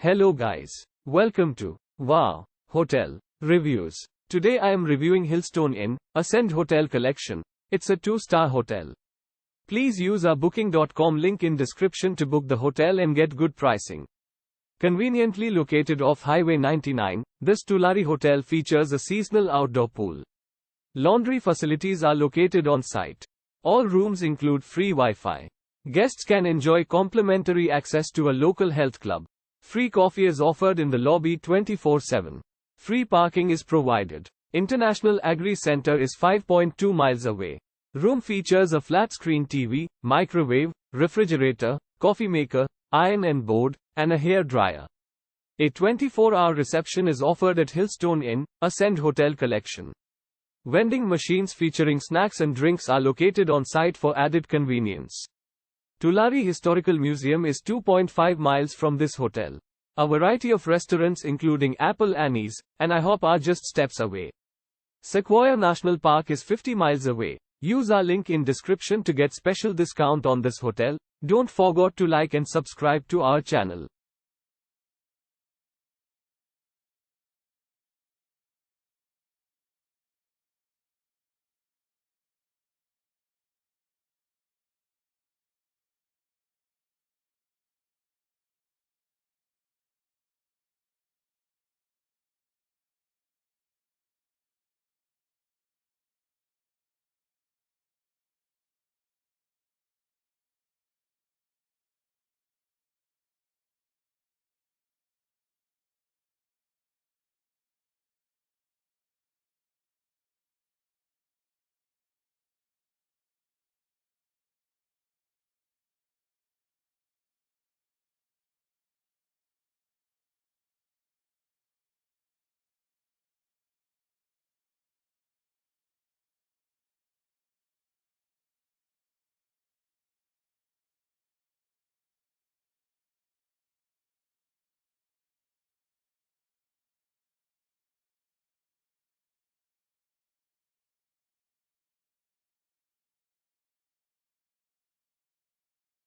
Hello guys. Welcome to Wow Hotel Reviews. Today I am reviewing Hillstone Inn, Ascend Hotel Collection. It's a 2-star hotel. Please use our booking.com link in description to book the hotel and get good pricing. Conveniently located off Highway 99, this Tulare hotel features a seasonal outdoor pool. Laundry facilities are located on site. All rooms include free Wi-Fi. Guests can enjoy complimentary access to a local health club. Free coffee is offered in the lobby 24/7. Free parking is provided. International Agri Center is 5.2 miles away. Room features a flat-screen TV, microwave, refrigerator, coffee maker, iron and board, and a hair dryer. A 24-hour reception is offered at Hillstone Inn, Ascend Hotel Collection. Vending machines featuring snacks and drinks are located on site for added convenience. Tulare Historical Museum is 2.5 miles from this hotel. A variety of restaurants including Apple Annie's and IHOP are just steps away. Sequoia National Park is 50 miles away. Use our link in description to get special discount on this hotel. Don't forget to like and subscribe to our channel.